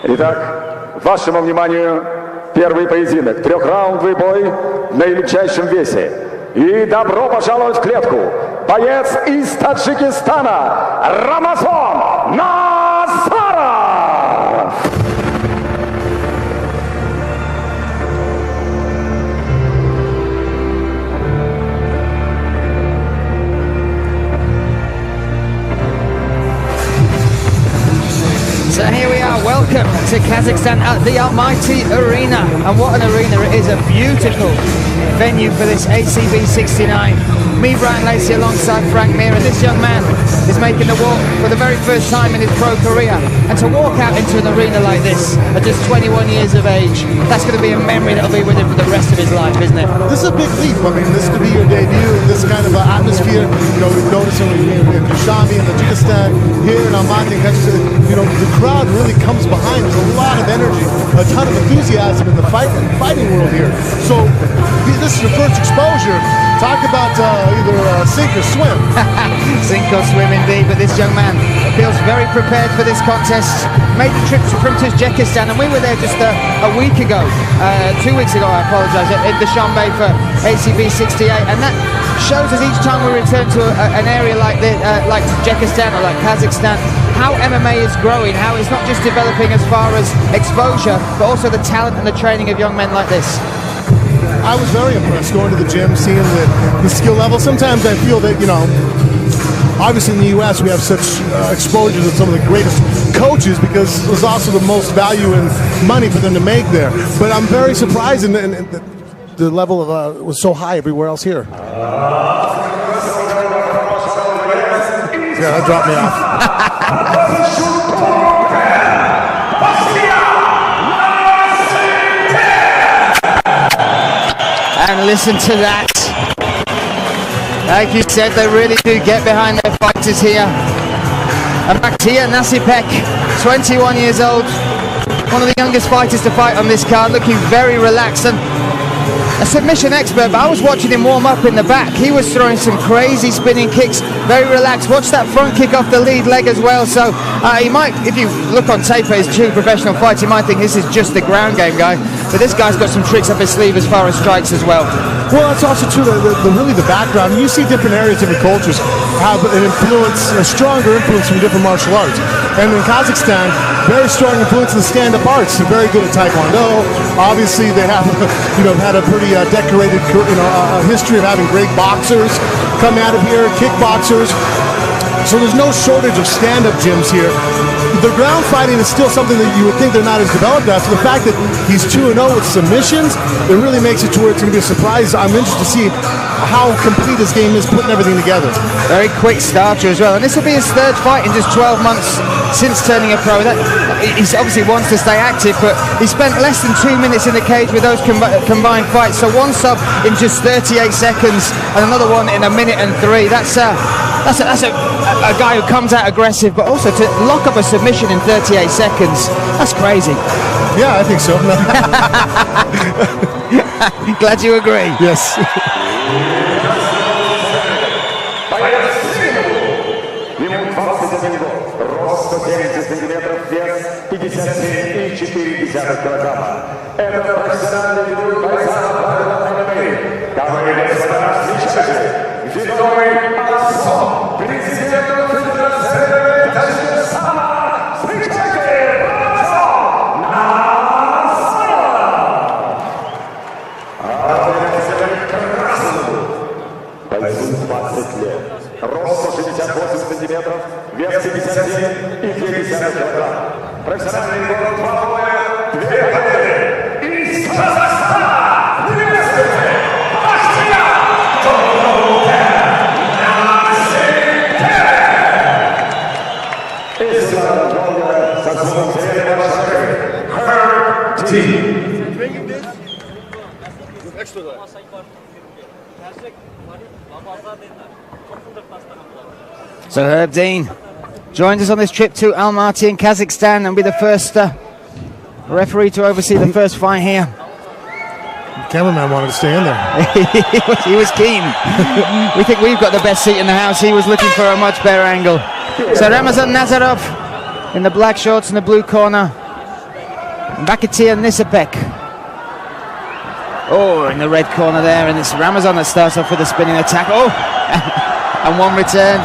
Итак, вашему вниманию первый поединок, трехраундовый бой в наилегчайшем весе. И добро пожаловать в клетку. Боец из Таджикистана Назаров! So here we are, welcome to Kazakhstan at the Almaty Arena. And what an arena, it is a beautiful venue for this ACB 69. Me, Brian Lacey, alongside Frank Mir, and this young man is making the walk for the very first time in his pro career. And to walk out into an arena like this at just 21 years of age, that's going to be a memory that'll be with him for the rest of his life, isn't it? This is a big leap. I mean, this could be your debut in this kind of atmosphere. You know, we've noticed in Dushanbe and Tajikistan, here in Almaty, you know, the crowd really comes behind. There's a lot of energy, a ton of enthusiasm in the fighting world here. So this is your first exposure. Talk about either sink or swim. Sink or swim indeed, but this young man feels very prepared for this contest. Made the trip from Tajikistan, and we were there just a week ago, 2 weeks ago, I apologise, in Dushanbe for ACB 68, and that shows us each time we return to an area like Tajikistan or like Kazakhstan, how MMA is growing, how it's not just developing as far as exposure, but also the talent and the training of young men like this. I was very impressed going to the gym, seeing the skill level. Sometimes I feel that, you know, obviously in the U.S. we have such exposure to some of the greatest coaches because there's also the most value and money for them to make there. But I'm very surprised, and the level of was so high everywhere else here. Yeah, that dropped me off. And listen to that. Like you said, they really do get behind their fighters here. And Bahtiyar Nessipbek, 21 years old, one of the youngest fighters to fight on this card, looking very relaxed and a submission expert, but I was watching him warm up in the back. He was throwing some crazy spinning kicks, very relaxed. Watch that front kick off the lead leg as well. So he might, if you look on tape at his two professional fights, you might think this is just the ground game guy. But this guy's got some tricks up his sleeve as far as strikes as well. Well, that's also true. Really the background. You see different areas, different cultures have an influence, a stronger influence from different martial arts. And in Kazakhstan, very strong influence in the stand-up arts. They're very good at Taekwondo. Obviously, they have, you know, had a pretty decorated, history of having great boxers come out of here, kickboxers. So there's no shortage of stand-up gyms here. The ground fighting is still something that you would think they're not as developed as. So the fact that he's 2-0 with submissions, it really makes it to where it's going to be a surprise. I'm interested to see how complete his game is, putting everything together. Very quick starter as well, and this will be his third fight in just 12 months since turning a pro. He obviously wants to stay active, but he spent less than 2 minutes in the cage with those combined fights. So one sub in just 38 seconds and another one in 1 minute and 3. That's a guy who comes out aggressive, but also to lock up a submission in 38 seconds. That's crazy. Yeah, I think so. Glad you agree. Yes. Рост 168 сантиметров, вес 57,2 килограмма. Профессиональный город, 2 боя, 2 победы. Из Казахстана, приветствуйте, Bahtiyar Nessipbek! Из Nazarov со звоном серебряной шашкой, Herb T. So Herb Dean joins us on this trip to Almaty in Kazakhstan and be the first referee to oversee the first fight here. The cameraman wanted to stay in there. He was keen. We think we've got the best seat in the house. He was looking for a much better angle. So Ramazan Nazarov in the black shorts and the blue corner. Bahtiyar Nessipbek. Oh, in the red corner there, and it's Ramazan that starts off with a spinning attack. Oh, and one returned.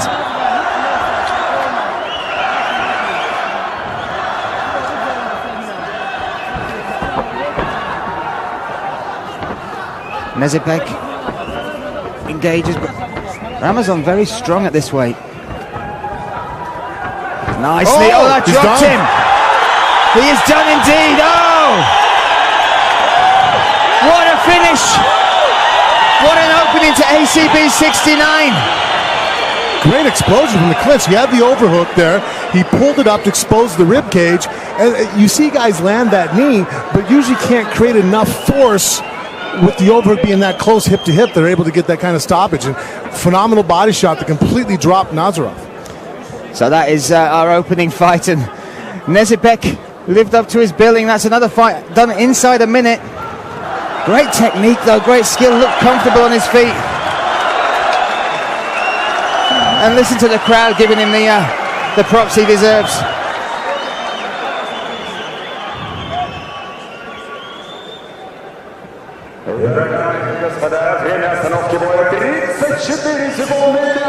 Nessipbek engages, but Ramazan very strong at this weight. Nicely, oh that dropped him. He is done indeed, oh! What a finish! What an opening to ACB 69! Great explosion from the clinch. He had the overhook there. He pulled it up to expose the rib cage. And you see guys land that knee, but usually can't create enough force with the overhook being that close hip to hip. They're able to get that kind of stoppage. And phenomenal body shot to completely drop Nazarov. So that is our opening fight, and Nessipbek lived up to his billing. That's another fight done inside a minute. Great technique though, great skill, looked comfortable on his feet. And listen to the crowd giving him the props he deserves. Господа, время остановки боя 34 секунды.